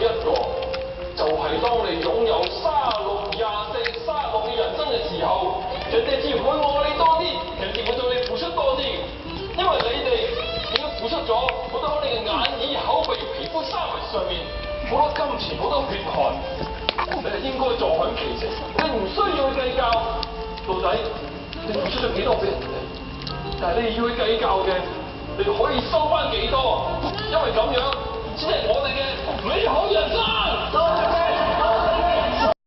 一個，就係當你擁有36、24、36嘅人生嘅時候，人哋自然會愛你多啲，人哋會對你付出多啲，因為你哋已經付出咗好多喺你嘅眼耳口鼻、皮膚三圍上面，好多金錢、好多血汗，你係應該坐享其成，你唔需要去計較到底你付出咗幾多俾人哋，但係你要去計較嘅，你可以收翻幾多，因為咁樣先係我哋嘅美好人生。